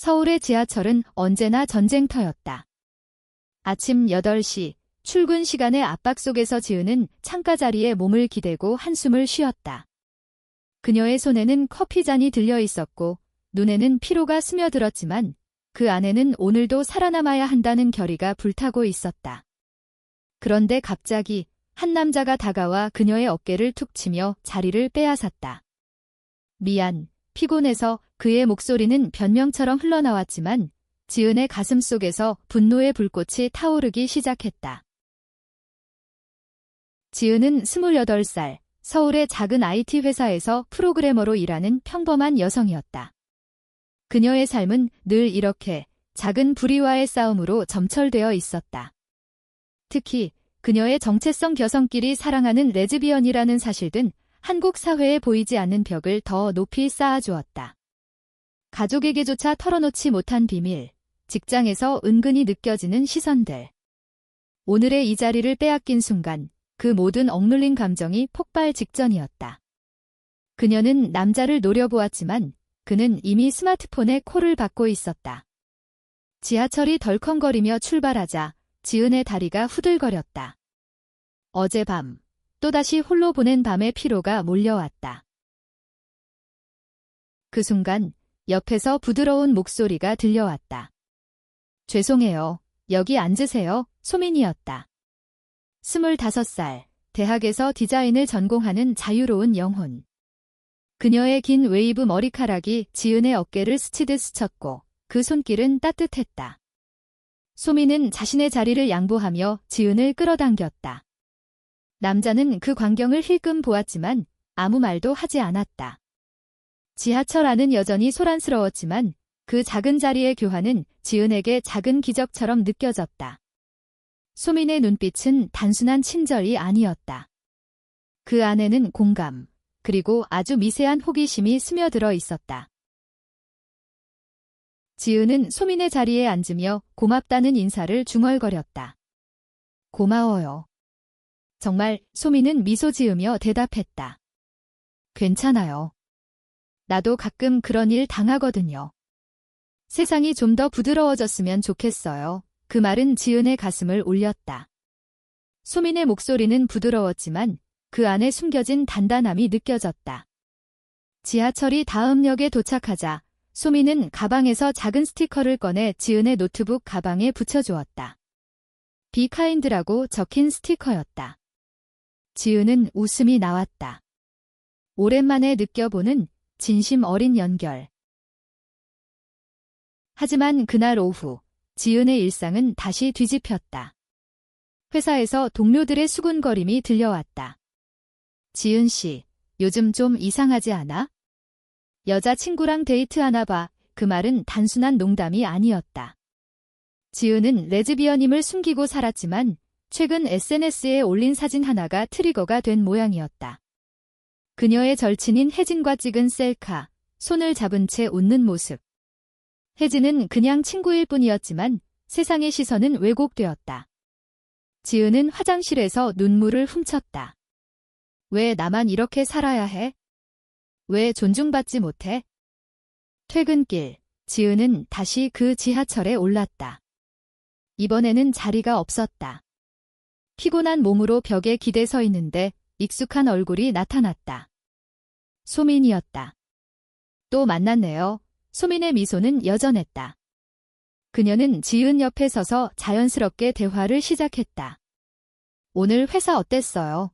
서울의 지하철은 언제나 전쟁터였다. 아침 8시, 출근 시간의 압박 속에서 지은은 창가 자리에 몸을 기대고 한숨을 쉬었다. 그녀의 손에는 커피잔이 들려 있었고 눈에는 피로가 스며들었지만 그 안에는 오늘도 살아남아야 한다는 결의가 불타고 있었다. 그런데 갑자기 한 남자가 다가와 그녀의 어깨를 툭 치며 자리를 빼앗았다. 미안, 피곤해서. 그의 목소리는 변명처럼 흘러나왔지만 지은의 가슴 속에서 분노의 불꽃이 타오르기 시작했다. 지은은 28살, 서울의 작은 IT 회사에서 프로그래머로 일하는 평범한 여성이었다. 그녀의 삶은 늘 이렇게 작은 불의와의 싸움으로 점철되어 있었다. 특히 그녀의 정체성 여성끼리 사랑하는 레즈비언이라는 사실 등 한국 사회에 보이지 않는 벽을 더 높이 쌓아주었다. 가족에게조차 털어놓지 못한 비밀, 직장에서 은근히 느껴지는 시선들. 오늘의 이 자리를 빼앗긴 순간 그 모든 억눌린 감정이 폭발 직전이었다. 그녀는 남자를 노려보았지만 그는 이미 스마트폰에 콜을 받고 있었다. 지하철이 덜컹거리며 출발하자 지은의 다리가 후들거렸다. 어젯밤, 또다시 홀로 보낸 밤의 피로가 몰려왔다. 그 순간 옆에서 부드러운 목소리가 들려왔다. 죄송해요. 여기 앉으세요. 소민이었다. 25살, 대학에서 디자인을 전공하는 자유로운 영혼. 그녀의 긴 웨이브 머리카락이 지은의 어깨를 스치듯 스쳤고 그 손길은 따뜻했다. 소민은 자신의 자리를 양보하며 지은을 끌어당겼다. 남자는 그 광경을 힐끔 보았지만 아무 말도 하지 않았다. 지하철 안은 여전히 소란스러웠지만 그 작은 자리의 교환은 지은에게 작은 기적처럼 느껴졌다. 소민의 눈빛은 단순한 친절이 아니었다. 그 안에는 공감, 그리고 아주 미세한 호기심이 스며들어 있었다. 지은은 소민의 자리에 앉으며 고맙다는 인사를 중얼거렸다. 고마워요. 정말. 소민은 미소 지으며 대답했다. 괜찮아요. 나도 가끔 그런 일 당하거든요. 세상이 좀 더 부드러워졌으면 좋겠어요. 그 말은 지은의 가슴을 울렸다. 소민의 목소리는 부드러웠지만 그 안에 숨겨진 단단함이 느껴졌다. 지하철이 다음 역에 도착하자 소민은 가방에서 작은 스티커를 꺼내 지은의 노트북 가방에 붙여주었다. Be kind라고 적힌 스티커였다. 지은은 웃음이 나왔다. 오랜만에 느껴보는 진심 어린 연결. 하지만 그날 오후, 지은의 일상은 다시 뒤집혔다. 회사에서 동료들의 수군거림이 들려왔다. 지은 씨, 요즘 좀 이상하지 않아? 여자친구랑 데이트하나 봐. 그 말은 단순한 농담이 아니었다. 지은은 레즈비언임을 숨기고 살았지만 최근 SNS에 올린 사진 하나가 트리거가 된 모양이었다. 그녀의 절친인 혜진과 찍은 셀카, 손을 잡은 채 웃는 모습. 혜진은 그냥 친구일 뿐이었지만 세상의 시선은 왜곡되었다. 지은은 화장실에서 눈물을 훔쳤다. 왜 나만 이렇게 살아야 해? 왜 존중받지 못해? 퇴근길, 지은은 다시 그 지하철에 올랐다. 이번에는 자리가 없었다. 피곤한 몸으로 벽에 기대 서 있는데 익숙한 얼굴이 나타났다. 소민이었다. 또 만났네요. 소민의 미소는 여전했다. 그녀는 지은 옆에 서서 자연스럽게 대화를 시작했다. 오늘 회사 어땠어요?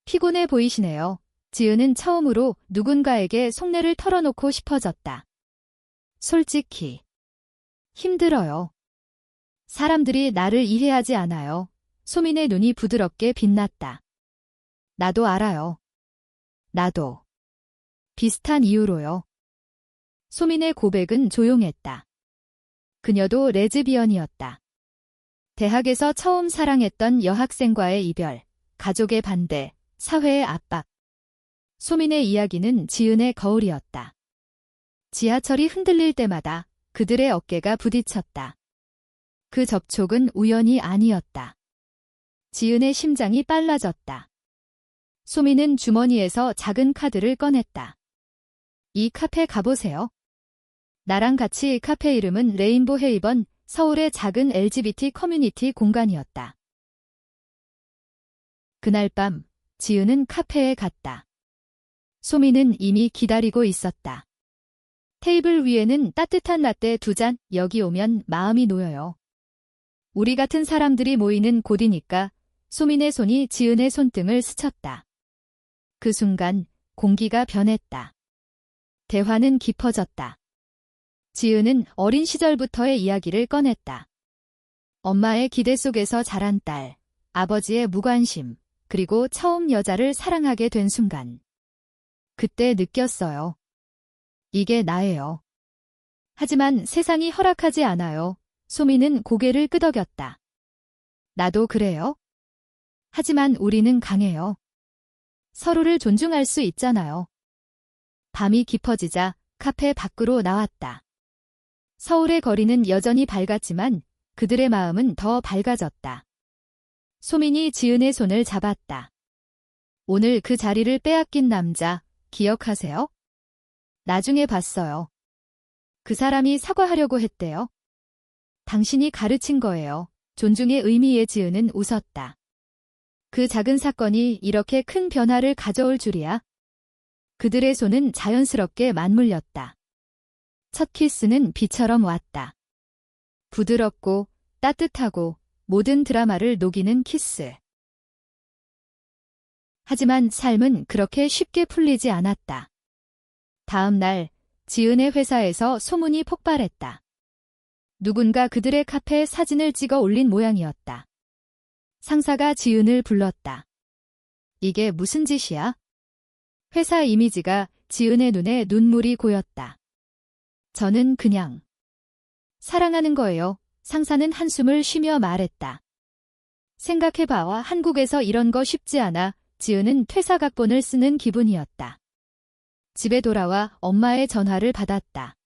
피곤해 보이시네요. 지은은 처음으로 누군가에게 속내를 털어놓고 싶어졌다. 솔직히 힘들어요. 사람들이 나를 이해하지 않아요. 소민의 눈이 부드럽게 빛났다. 나도 알아요. 나도. 비슷한 이유로요. 소민의 고백은 조용했다. 그녀도 레즈비언이었다. 대학에서 처음 사랑했던 여학생과의 이별, 가족의 반대, 사회의 압박. 소민의 이야기는 지은의 거울이었다. 지하철이 흔들릴 때마다 그들의 어깨가 부딪혔다. 그 접촉은 우연이 아니었다. 지은의 심장이 빨라졌다. 소민은 주머니에서 작은 카드를 꺼냈다. 이 카페 가보세요. 나랑 같이 카페 이름은 레인보 헤이번, 서울의 작은 LGBT 커뮤니티 공간이었다. 그날 밤, 지은은 카페에 갔다. 소미는 이미 기다리고 있었다. 테이블 위에는 따뜻한 라떼 2잔, 여기 오면 마음이 놓여요. 우리 같은 사람들이 모이는 곳이니까. 소민의 손이 지은의 손등을 스쳤다. 그 순간 공기가 변했다. 대화는 깊어졌다. 지은은 어린 시절부터의 이야기를 꺼냈다. 엄마의 기대 속에서 자란 딸, 아버지의 무관심, 그리고 처음 여자를 사랑하게 된 순간. 그때 느꼈어요. 이게 나예요. 하지만 세상이 허락하지 않아요. 소민은 고개를 끄덕였다. 나도 그래요? 하지만 우리는 강해요. 서로를 존중할 수 있잖아요. 밤이 깊어지자 카페 밖으로 나왔다. 서울의 거리는 여전히 밝았지만 그들의 마음은 더 밝아졌다. 소민이 지은의 손을 잡았다. 오늘 그 자리를 빼앗긴 남자 기억하세요? 나중에 봤어요. 그 사람이 사과하려고 했대요. 당신이 가르친 거예요. 존중의 의미에 지은은 웃었다. 그 작은 사건이 이렇게 큰 변화를 가져올 줄이야. 그들의 손은 자연스럽게 맞물렸다. 첫 키스는 비처럼 왔다. 부드럽고 따뜻하고 모든 드라마를 녹이는 키스. 하지만 삶은 그렇게 쉽게 풀리지 않았다. 다음 날 지은의 회사에서 소문이 폭발했다. 누군가 그들의 카페에 사진을 찍어 올린 모양이었다. 상사가 지은을 불렀다. 이게 무슨 짓이야? 회사 이미지가 지은의 눈에 눈물이 고였다. 저는 그냥 사랑하는 거예요. 상사는 한숨을 쉬며 말했다. 생각해봐. 한국에서 이런 거 쉽지 않아. 지은은 퇴사 각본을 쓰는 기분이었다. 집에 돌아와 엄마의 전화를 받았다.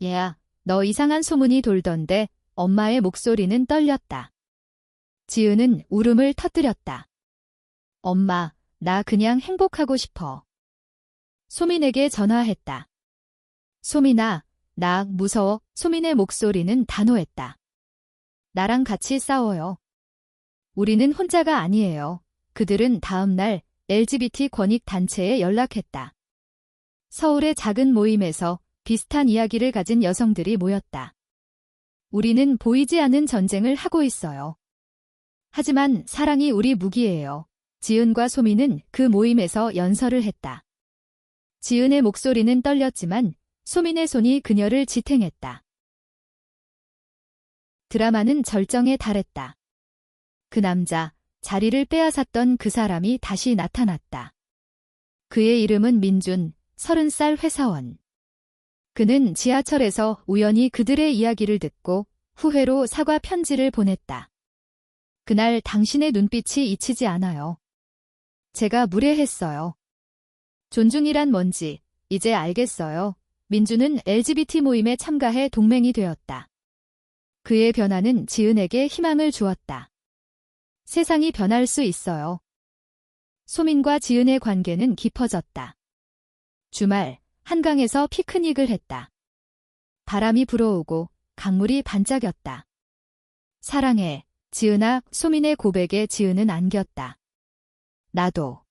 얘야, 너 이상한 소문이 돌던데. 엄마의 목소리는 떨렸다. 지은은 울음을 터뜨렸다. 엄마, 나 그냥 행복하고 싶어. 소민에게 전화했다. 소민아, 나 무서워. 소민의 목소리는 단호했다. 나랑 같이 싸워요. 우리는 혼자가 아니에요. 그들은 다음 날 LGBT 권익 단체에 연락했다. 서울의 작은 모임에서 비슷한 이야기를 가진 여성들이 모였다. 우리는 보이지 않는 전쟁을 하고 있어요. 하지만 사랑이 우리 무기예요. 지은과 소민은 그 모임에서 연설을 했다. 지은의 목소리는 떨렸지만 소민의 손이 그녀를 지탱했다. 드라마는 절정에 달했다. 그 남자, 자리를 빼앗았던 그 사람이 다시 나타났다. 그의 이름은 민준, 30살 회사원. 그는 지하철에서 우연히 그들의 이야기를 듣고 후회로 사과 편지를 보냈다. 그날 당신의 눈빛이 잊히지 않아요. 제가 무례했어요. 존중이란 뭔지 이제 알겠어요. 민주는 LGBT 모임에 참가해 동맹이 되었다. 그의 변화는 지은에게 희망을 주었다. 세상이 변할 수 있어요. 소민과 지은의 관계는 깊어졌다. 주말, 한강에서 피크닉을 했다. 바람이 불어오고 강물이 반짝였다. 사랑해, 지은아. 소민의 고백에 지은은 안겼다. 나도.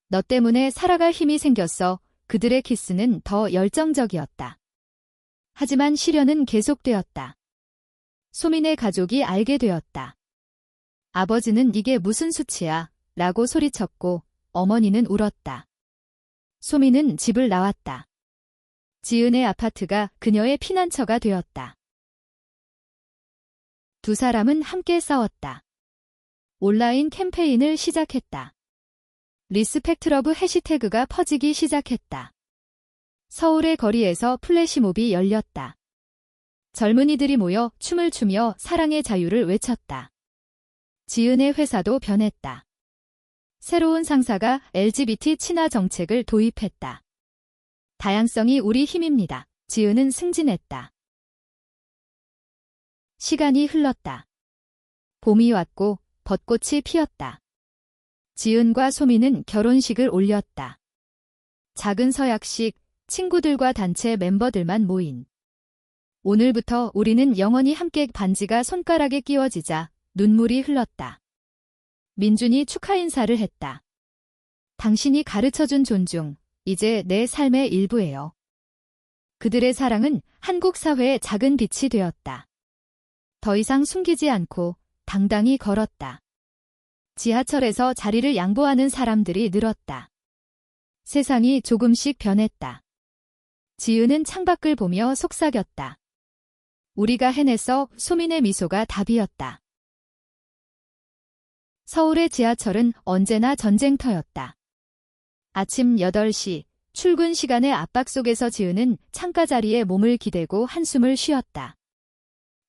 너 때문에 살아갈 힘이 생겼어. 그들의 키스는 더 열정적이었다. 하지만 시련은 계속되었다. 소민의 가족이 알게 되었다. 아버지는 이게 무슨 수치야? 라고 소리쳤고 어머니는 울었다. 소민은 집을 나왔다. 지은의 아파트가 그녀의 피난처가 되었다. 두 사람은 함께 싸웠다. 온라인 캠페인을 시작했다. 리스펙트러브 해시태그가 퍼지기 시작했다. 서울의 거리에서 플래시몹이 열렸다. 젊은이들이 모여 춤을 추며 사랑의 자유를 외쳤다. 지은의 회사도 변했다. 새로운 상사가 LGBT 친화 정책을 도입했다. 다양성이 우리 힘입니다. 지은은 승진했다. 시간이 흘렀다. 봄이 왔고 벚꽃이 피었다. 지은과 소민은 결혼식을 올렸다. 작은 서약식, 친구들과 단체 멤버들만 모인. 오늘부터 우리는 영원히 함께 반지가 손가락에 끼워지자 눈물이 흘렀다. 민준이 축하 인사를 했다. 당신이 가르쳐준 존중, 이제 내 삶의 일부예요. 그들의 사랑은 한국 사회의 작은 빛이 되었다. 더 이상 숨기지 않고 당당히 걸었다. 지하철에서 자리를 양보하는 사람들이 늘었다. 세상이 조금씩 변했다. 지은은 창밖을 보며 속삭였다. 우리가 해냈어. 소민의 미소가 답이었다. 서울의 지하철은 언제나 전쟁터였다. 아침 8시 출근 시간의 압박 속에서 지은은 창가 자리에 몸을 기대고 한숨을 쉬었다.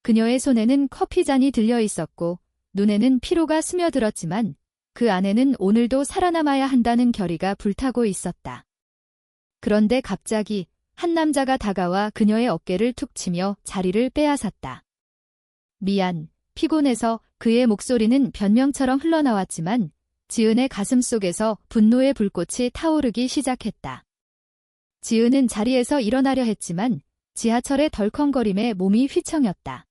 그녀의 손에는 커피잔이 들려 있었고 눈에는 피로가 스며들었지만 그 안에는 오늘도 살아남아야 한다는 결의가 불타고 있었다. 그런데 갑자기 한 남자가 다가와 그녀의 어깨를 툭 치며 자리를 빼앗았다. 미안, 피곤해서. 그의 목소리는 변명처럼 흘러나왔지만 지은의 가슴 속에서 분노의 불꽃이 타오르기 시작했다. 지은은 자리에서 일어나려 했지만 지하철의 덜컹거림에 몸이 휘청였다.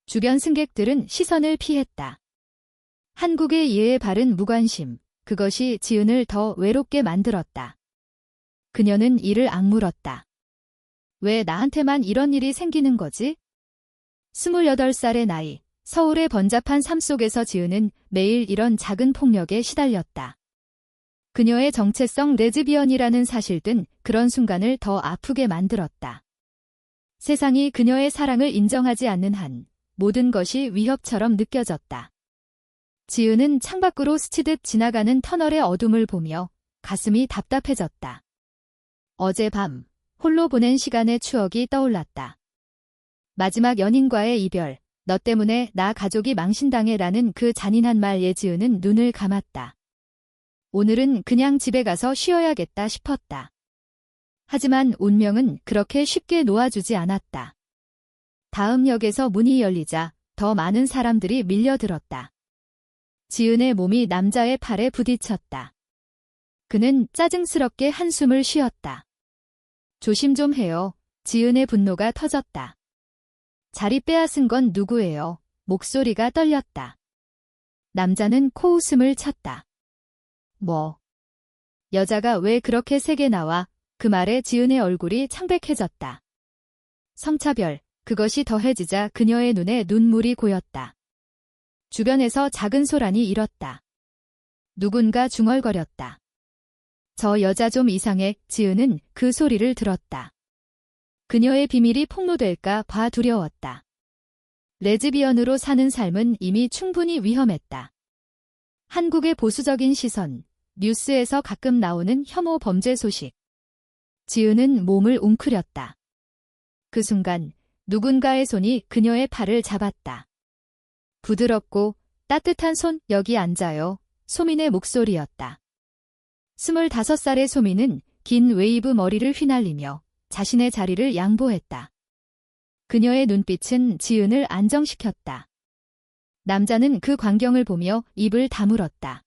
주변 승객들은 시선을 피했다. 한국의 예에 바른 무관심, 그것이 지은을 더 외롭게 만들었다. 그녀는 이를 악물었다. 왜 나한테만 이런 일이 생기는 거지? 28살의 나이, 서울의 번잡한 삶 속에서 지은은 매일 이런 작은 폭력에 시달렸다. 그녀의 정체성 레즈비언이라는 사실 등 그런 순간을 더 아프게 만들었다. 세상이 그녀의 사랑을 인정하지 않는 한 모든 것이 위협처럼 느껴졌다. 지은은 창밖으로 스치듯 지나가는 터널의 어둠을 보며 가슴이 답답해졌다. 어젯밤 홀로 보낸 시간의 추억이 떠올랐다. 마지막 연인과의 이별, 너 때문에 나 가족이 망신당해라는 그 잔인한 말에 지은은 눈을 감았다. 오늘은 그냥 집에 가서 쉬어야겠다 싶었다. 하지만 운명은 그렇게 쉽게 놓아주지 않았다. 다음 역에서 문이 열리자 더 많은 사람들이 밀려들었다. 지은의 몸이 남자의 팔에 부딪혔다. 그는 짜증스럽게 한숨을 쉬었다. 조심 좀 해요. 지은의 분노가 터졌다. 자리 빼앗은 건 누구예요? 목소리가 떨렸다. 남자는 코웃음을 쳤다. 뭐? 여자가 왜 그렇게 세게 나와? 그 말에 지은의 얼굴이 창백해졌다. 성차별, 그것이 더해지자 그녀의 눈에 눈물이 고였다. 주변에서 작은 소란이 일었다. 누군가 중얼거렸다. 저 여자 좀 이상해. 지은은 그 소리를 들었다. 그녀의 비밀이 폭로될까 봐 두려웠다. 레즈비언으로 사는 삶은 이미 충분히 위험했다. 한국의 보수적인 시선, 뉴스에서 가끔 나오는 혐오 범죄 소식. 지은은 몸을 웅크렸다. 그 순간 누군가의 손이 그녀의 팔을 잡았다. 부드럽고 따뜻한 손, 여기 앉아요. 소민의 목소리였다. 25살의 소민은 긴 웨이브 머리를 휘날리며 자신의 자리를 양보했다. 그녀의 눈빛은 지은을 안정시켰다. 남자는 그 광경을 보며 입을 다물었다.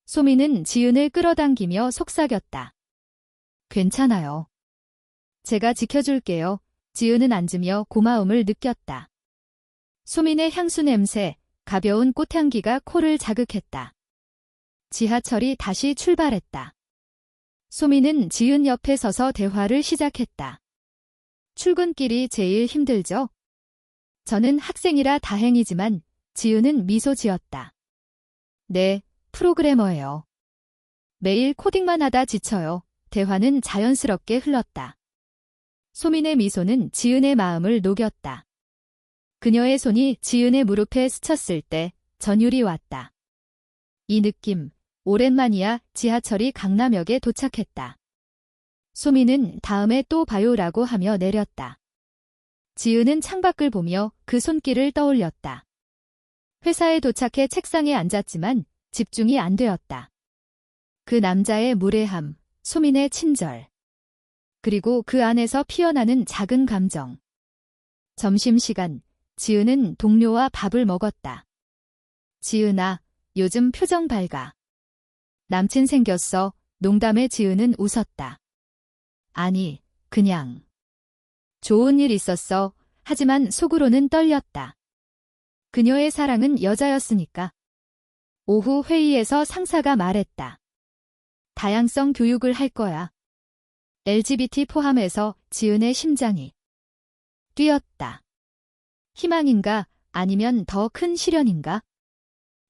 소민은 지은을 끌어당기며 속삭였다. 괜찮아요. 제가 지켜줄게요. 지은은 앉으며 고마움을 느꼈다. 소민의 향수 냄새, 가벼운 꽃향기가 코를 자극했다. 지하철이 다시 출발했다. 소민은 지은 옆에 서서 대화를 시작했다. 출근길이 제일 힘들죠? 저는 학생이라 다행이지만 지은은 미소 지었다. 네, 프로그래머예요. 매일 코딩만 하다 지쳐요. 대화는 자연스럽게 흘렀다. 소민의 미소는 지은의 마음을 녹였다. 그녀의 손이 지은의 무릎에 스쳤을 때 전율이 왔다. 이 느낌, 오랜만이야. 지하철이 강남역에 도착했다. 소민은 다음에 또 봐요라고 하며 내렸다. 지은은 창밖을 보며 그 손길을 떠올렸다. 회사에 도착해 책상에 앉았지만 집중이 안 되었다. 그 남자의 무례함, 소민의 친절. 그리고 그 안에서 피어나는 작은 감정. 점심시간, 지은은 동료와 밥을 먹었다. 지은아, 요즘 표정 밝아. 남친 생겼어. 농담에 지은은 웃었다. 아니, 그냥. 좋은 일 있었어. 하지만 속으로는 떨렸다. 그녀의 사랑은 여자였으니까. 오후 회의에서 상사가 말했다. 다양성 교육을 할 거야. LGBT 포함해서 지은의 심장이 뛰었다. 희망인가 아니면 더 큰 시련인가?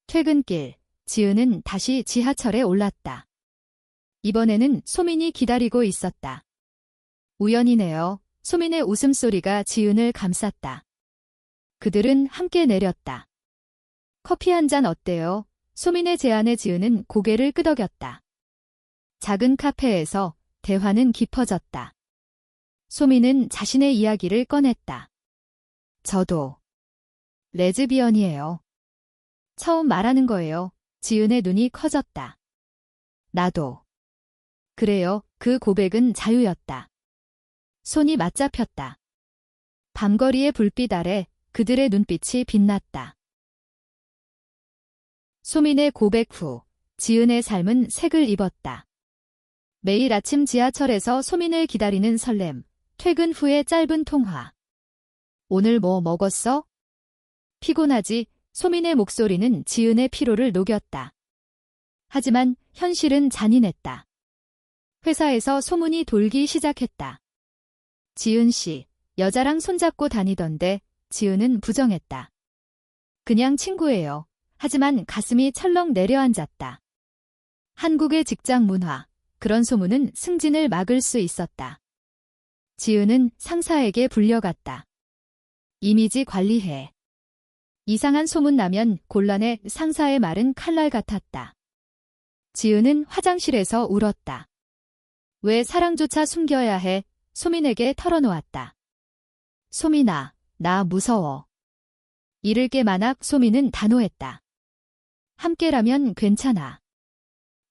퇴근길, 지은은 다시 지하철에 올랐다. 이번에는 소민이 기다리고 있었다. 우연이네요. 소민의 웃음소리가 지은을 감쌌다. 그들은 함께 내렸다. 커피 한 잔 어때요? 소민의 제안에 지은은 고개를 끄덕였다. 작은 카페에서 대화는 깊어졌다. 소민은 자신의 이야기를 꺼냈다. 저도 레즈비언이에요. 처음 말하는 거예요. 지은의 눈이 커졌다. 나도. 그래요. 그 고백은 자유였다. 손이 맞잡혔다. 밤거리의 불빛 아래 그들의 눈빛이 빛났다. 소민의 고백 후 지은의 삶은 색을 입었다. 매일 아침 지하철에서 소민을 기다리는 설렘, 퇴근 후의 짧은 통화. 오늘 뭐 먹었어? 피곤하지? 소민의 목소리는 지은의 피로를 녹였다. 하지만 현실은 잔인했다. 회사에서 소문이 돌기 시작했다. 지은 씨, 여자랑 손잡고 다니던데. 지은은 부정했다. 그냥 친구예요. 하지만 가슴이 철렁 내려앉았다. 한국의 직장 문화, 그런 소문은 승진을 막을 수 있었다. 지은은 상사에게 불려갔다. 이미지 관리해. 이상한 소문 나면 곤란해. 상사의 말은 칼날 같았다. 지은은 화장실에서 울었다. 왜 사랑조차 숨겨야 해? 소민에게 털어놓았다. 소민아, 나 무서워. 잃을 게 많아. 소민은 단호했다. 함께라면 괜찮아.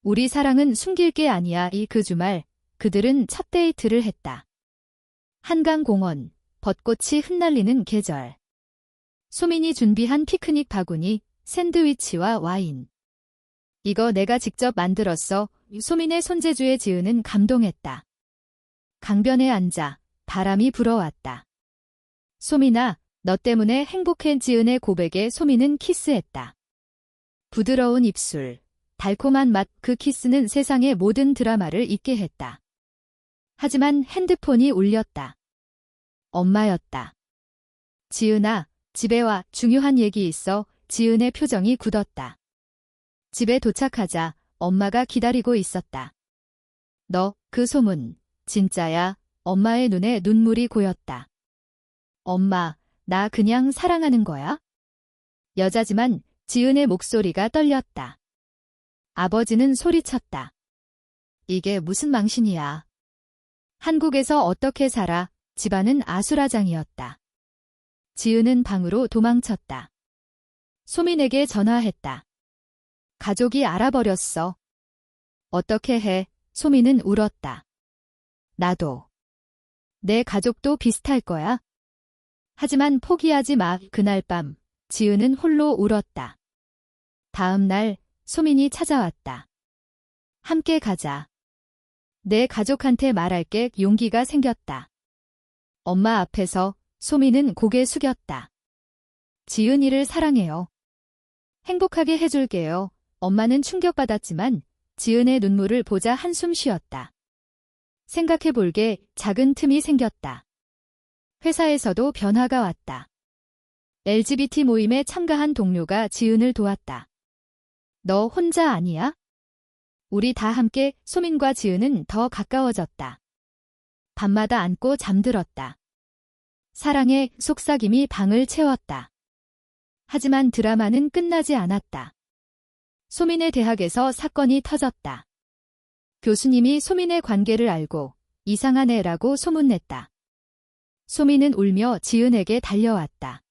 우리 사랑은 숨길 게 아니야. 그 주말 그들은 첫 데이트를 했다. 한강공원, 벚꽃이 흩날리는 계절. 소민이 준비한 피크닉 바구니, 샌드위치와 와인. 이거 내가 직접 만들었어. 소민의 손재주에 지은은 감동했다. 강변에 앉아 바람이 불어왔다. 소민아, 너 때문에 행복해. 지은의 고백에 소민은 키스했다. 부드러운 입술, 달콤한 맛, 그 키스는 세상의 모든 드라마를 잊게 했다. 하지만 핸드폰이 울렸다. 엄마였다. 지은아, 집에 와. 중요한 얘기 있어. 지은의 표정이 굳었다. 집에 도착하자 엄마가 기다리고 있었다. 너, 그 소문, 진짜야? 엄마의 눈에 눈물이 고였다. 엄마, 나 그냥 사랑하는 거야? 여자지만 지은의 목소리가 떨렸다. 아버지는 소리쳤다. 이게 무슨 망신이야. 한국에서 어떻게 살아? 집안은 아수라장이었다. 지은은 방으로 도망쳤다. 소민에게 전화했다. 가족이 알아버렸어. 어떻게 해? 소민은 울었다. 나도. 내 가족도 비슷할 거야. 하지만 포기하지 마. 그날 밤, 지은은 홀로 울었다. 다음 날, 소민이 찾아왔다. 함께 가자. 내 가족한테 말할게. 용기가 생겼다. 엄마 앞에서 소민은 고개 숙였다. 지은이를 사랑해요. 행복하게 해줄게요. 엄마는 충격받았지만 지은의 눈물을 보자 한숨 쉬었다. 생각해볼게. 작은 틈이 생겼다. 회사에서도 변화가 왔다. LGBT 모임에 참가한 동료가 지은을 도왔다. 너 혼자 아니야? 우리 다 함께. 소민과 지은은 더 가까워졌다. 밤마다 안고 잠들었다. 사랑의 속삭임이 방을 채웠다. 하지만 드라마는 끝나지 않았다. 소민의 대학에서 사건이 터졌다. 교수님이 소민의 관계를 알고 이상한 애라고 소문냈다. 소민은 울며 지은에게 달려왔다.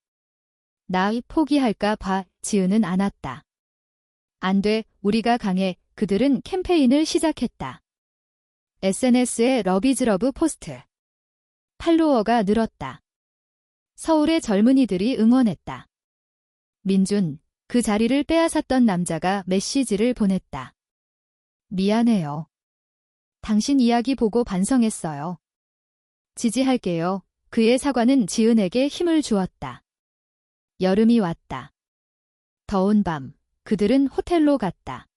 나 포기할까 봐. 지은은 안았다. 안 돼, 우리가 강해. 그들은 캠페인을 시작했다. SNS에 러비즈러브 포스트. 팔로워가 늘었다. 서울의 젊은이들이 응원했다. 민준, 그 자리를 빼앗았던 남자가 메시지를 보냈다. 미안해요. 당신 이야기 보고 반성했어요. 지지할게요. 그의 사과는 지은에게 힘을 주었다. 여름이 왔다. 더운 밤, 그들은 호텔로 갔다.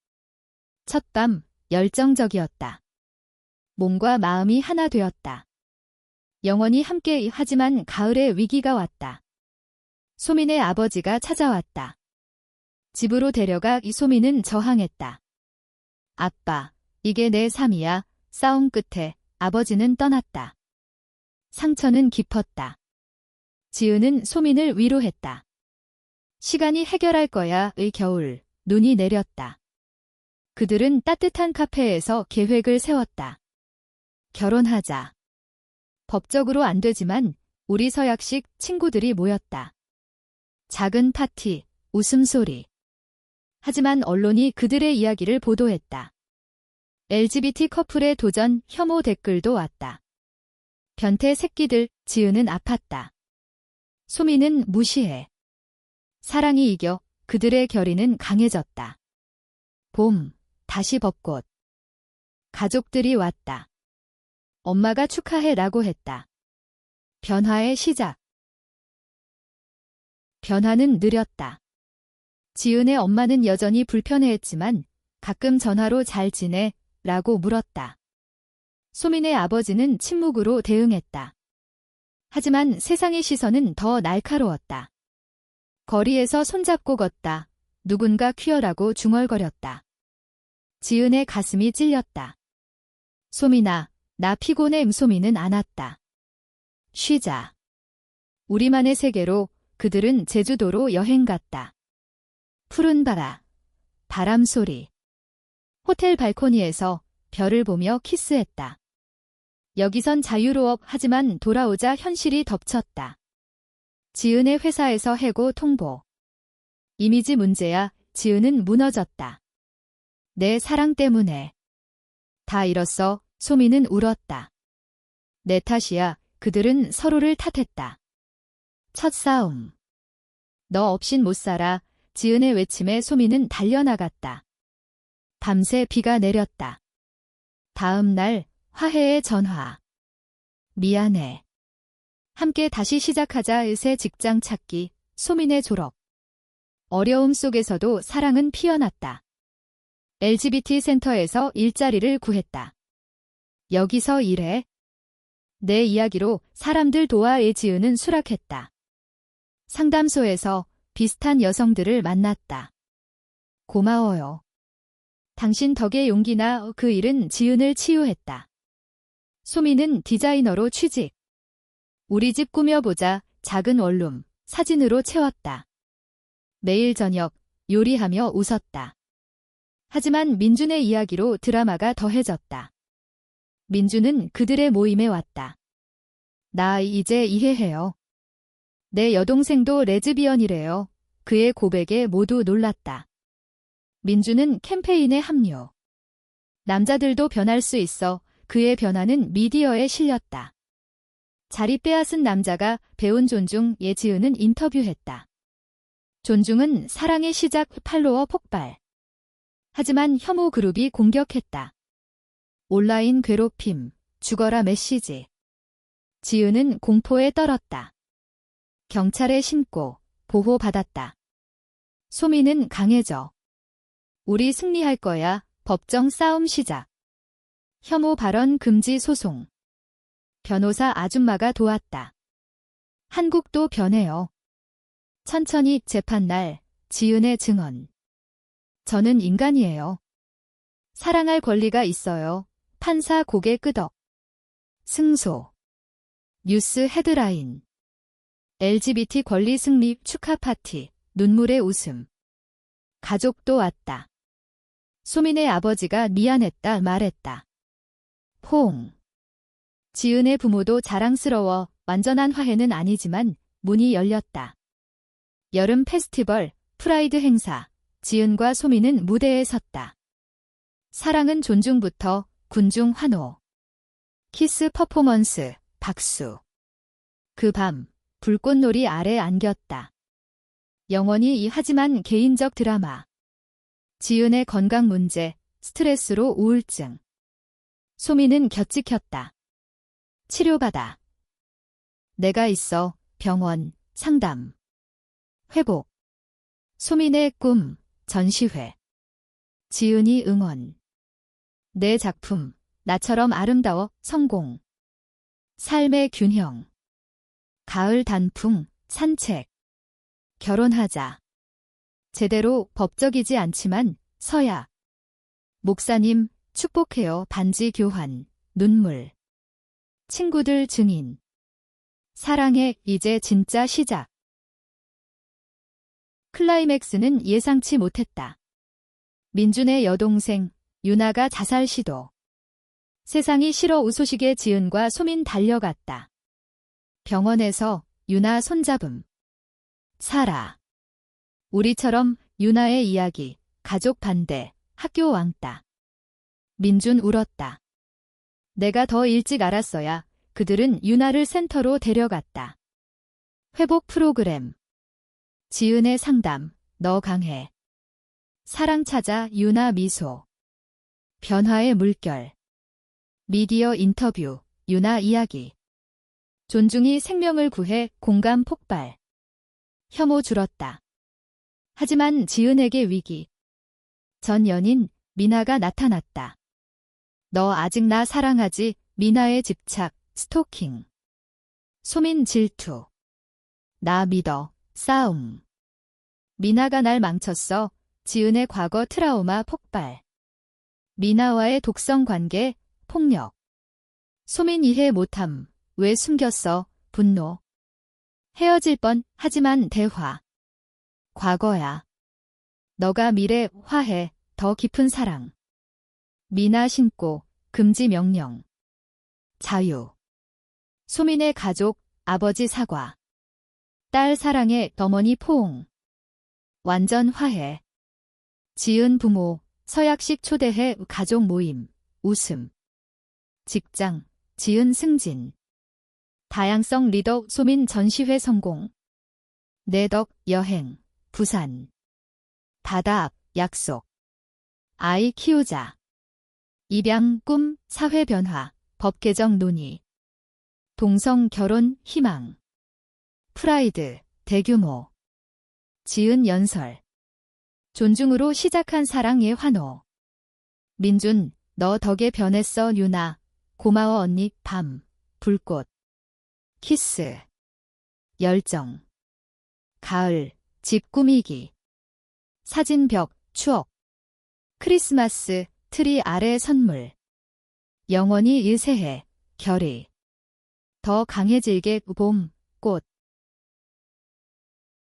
첫 밤, 열정적이었다. 몸과 마음이 하나 되었다. 영원히 함께 하지만 가을에 위기가 왔다. 소민의 아버지가 찾아왔다. 집으로 데려가 소민은 저항했다. 아빠, 이게 내 삶이야. 싸움 끝에 아버지는 떠났다. 상처는 깊었다. 지은은 소민을 위로했다. 시간이 해결할 거야의 겨울, 눈이 내렸다. 그들은 따뜻한 카페에서 계획을 세웠다. 결혼하자. 법적으로 안 되지만 우리 서약식 친구들이 모였다. 작은 파티, 웃음소리. 하지만 언론이 그들의 이야기를 보도했다. LGBT 커플의 도전 혐오 댓글도 왔다. 변태 새끼들, 지은은 아팠다. 소민은 무시해. 사랑이 이겨 그들의 결의는 강해졌다. 봄, 다시 벚꽃. 가족들이 왔다. 엄마가 축하해라고 했다. 변화의 시작. 변화는 느렸다. 지은의 엄마는 여전히 불편해했지만 가끔 전화로 잘 지내? 라고 물었다. 소민의 아버지는 침묵으로 대응했다. 하지만 세상의 시선은 더 날카로웠다. 거리에서 손잡고 걷다. 누군가 퀴어라고 중얼거렸다. 지은의 가슴이 찔렸다. 소민아, 나 피곤해. 소민은 안았다. 쉬자. 우리만의 세계로 그들은 제주도로 여행 갔다. 푸른 바다, 바람 소리. 호텔 발코니에서 별을 보며 키스했다. 여기선 자유로워. 하지만 돌아오자 현실이 덮쳤다. 지은의 회사에서 해고 통보. 이미지 문제야. 지은은 무너졌다. 내 사랑 때문에. 다 잃었어. 소민은 울었다. 내 탓이야. 그들은 서로를 탓했다. 첫 싸움. 너 없인 못 살아. 지은의 외침에 소민은 달려나갔다. 밤새 비가 내렸다. 다음 날 화해의 전화. 미안해. 함께 다시 시작하자. 새 직장 찾기. 소민의 졸업. 어려움 속에서도 사랑은 피어났다. LGBT 센터에서 일자리를 구했다. 여기서 일해. 내 이야기로 사람들 도와. 지은은 수락했다. 상담소에서 비슷한 여성들을 만났다. 고마워요. 당신 덕에 용기나 그 일은 지은을 치유했다. 소민은 디자이너로 취직. 우리 집 꾸며보자. 작은 원룸, 사진으로 채웠다. 매일 저녁 요리하며 웃었다. 하지만 민준의 이야기로 드라마가 더해졌다. 민준은 그들의 모임에 왔다. 나 이제 이해해요. 내 여동생도 레즈비언이래요. 그의 고백에 모두 놀랐다. 민준은 캠페인에 합류. 남자들도 변할 수 있어. 그의 변화는 미디어에 실렸다. 자리 빼앗은 남자가 배운 존중에 지은은 인터뷰했다. 존중은 사랑의 시작. 팔로워 폭발. 하지만 혐오 그룹이 공격했다. 온라인 괴롭힘, 죽어라 메시지. 지은은 공포에 떨었다. 경찰에 신고, 보호받았다. 소민은 강해져. 우리 승리할 거야. 법정 싸움 시작. 혐오 발언 금지 소송. 변호사 아줌마가 도왔다. 한국도 변해요. 천천히 재판날, 지은의 증언. 저는 인간이에요. 사랑할 권리가 있어요. 판사 고개 끄덕. 승소. 뉴스 헤드라인. LGBT 권리 승리 축하 파티. 눈물의 웃음. 가족도 왔다. 소민의 아버지가 미안했다 말했다. 포옹. 지은의 부모도 자랑스러워. 완전한 화해는 아니지만 문이 열렸다. 여름 페스티벌, 프라이드 행사. 지은과 소민은 무대에 섰다. 사랑은 존중부터, 군중 환호. 키스 퍼포먼스, 박수. 그 밤, 불꽃놀이 아래 안겼다. 영원히 하지만 개인적 드라마. 지은의 건강 문제, 스트레스로 우울증. 소민은 곁찍혔다. 치료받아. 내가 있어. 병원, 상담, 회복. 소민의 꿈, 전시회. 지은이 응원. 내 작품, 나처럼 아름다워, 성공. 삶의 균형. 가을 단풍, 산책. 결혼하자. 제대로 법적이지 않지만 서야. 목사님, 축복해요. 반지 교환, 눈물. 친구들 증인. 사랑해, 이제 진짜 시작. 클라이맥스는 예상치 못했다. 민준의 여동생, 유나가 자살 시도. 세상이 싫어 우소식의 지은과 소민 달려갔다. 병원에서 유나 손잡음. 살아. 우리처럼 유나의 이야기, 가족 반대, 학교 왕따. 민준 울었다. 내가 더 일찍 알았어야. 그들은 유나를 센터로 데려갔다. 회복 프로그램. 지은의 상담, 너 강해. 사랑 찾아 유나 미소. 변화의 물결. 미디어 인터뷰, 유나 이야기. 존중이 생명을 구해 공감 폭발. 혐오 줄었다. 하지만 지은에게 위기. 전 연인 미나가 나타났다. 너 아직 나 사랑하지? 미나의 집착, 스토킹. 소민 질투. 나 믿어, 싸움. 미나가 날 망쳤어. 지은의 과거 트라우마 폭발. 미나와의 독성 관계, 폭력. 소민 이해 못함. 왜 숨겼어? 분노. 헤어질 뻔, 하지만 대화. 과거야. 너가 미래, 화해, 더 깊은 사랑. 미나 신고, 금지 명령. 자유. 소민의 가족, 아버지 사과. 딸 사랑에 어머니 포옹. 완전 화해. 지은 부모, 서약식 초대해 가족 모임, 웃음. 직장, 지은 승진. 다양성 리더 소민 전시회 성공. 내덕 여행, 부산. 바다 앞, 약속. 아이 키우자. 입양 꿈, 사회 변화, 법 개정 논의. 동성 결혼 희망. 프라이드, 대규모. 지은 연설. 존중으로 시작한 사랑의 환호. 민준, 너 덕에 변했어 유나. 고마워 언니, 밤, 불꽃. 키스. 열정. 가을, 집 꾸미기. 사진벽, 추억. 크리스마스, 트리 아래 선물. 영원히 일세해, 결의. 더 강해질게, 봄, 꽃.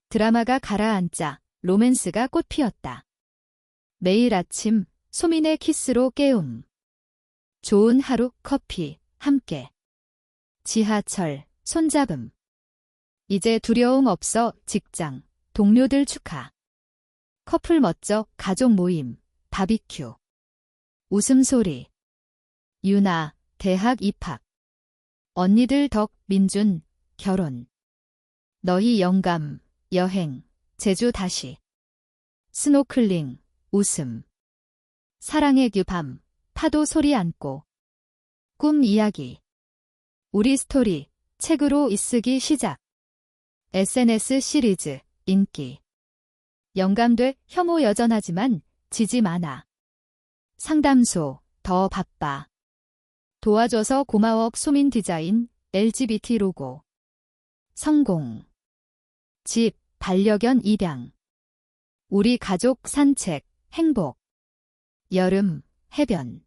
드라마가 가라앉자, 로맨스가 꽃피었다. 매일 아침, 소민의 키스로 깨움. 좋은 하루, 커피, 함께. 지하철, 손잡음. 이제 두려움 없어, 직장, 동료들 축하. 커플 멋져, 가족 모임, 바비큐. 웃음소리. 유나, 대학 입학. 언니들 덕, 민준, 결혼. 너희 영감, 여행, 제주 다시. 스노클링, 웃음. 사랑의 규밤, 파도 소리 안고. 꿈 이야기. 우리 스토리, 책으로 쓰기 시작. SNS 시리즈, 인기. 영감돼, 혐오 여전하지만 지지 많아. 상담소, 더 바빠. 도와줘서 고마워 소민 디자인, LGBT 로고. 성공. 집, 반려견 입양. 우리 가족 산책, 행복. 여름, 해변.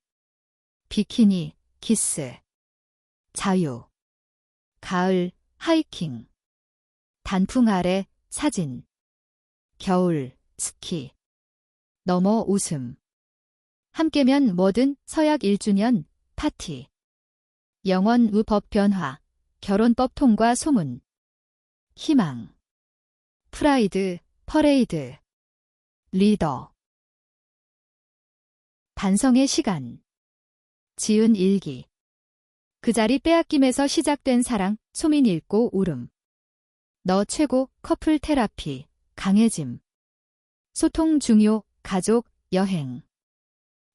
비키니, 키스. 자유. 가을, 하이킹. 단풍 아래, 사진. 겨울, 스키. 넘어 웃음. 함께면 뭐든 서약 1주년, 파티. 영원 우법 변화. 결혼법 통과 소문. 희망. 프라이드, 퍼레이드. 리더. 반성의 시간. 지은 일기. 그 자리 빼앗김에서 시작된 사랑, 소민 읽고 울음. 너 최고, 커플 테라피, 강해짐. 소통 중요, 가족, 여행.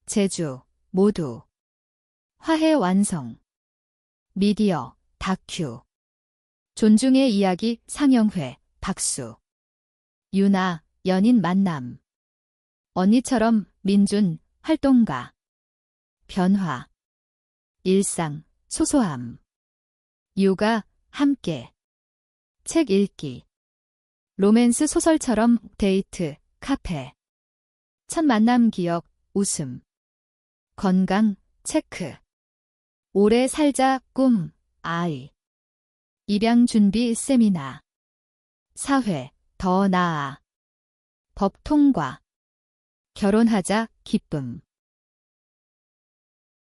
제주, 모두. 화해 완성. 미디어, 다큐. 존중의 이야기 상영회, 박수. 유나, 연인 만남. 언니처럼 민준, 활동가. 변화. 일상, 소소함. 육아, 함께. 책 읽기. 로맨스 소설처럼 데이트, 카페. 첫 만남 기억, 웃음. 건강, 체크. 오래 살자, 꿈, 아이. 입양 준비 세미나. 사회, 더 나아. 법 통과. 결혼하자, 기쁨.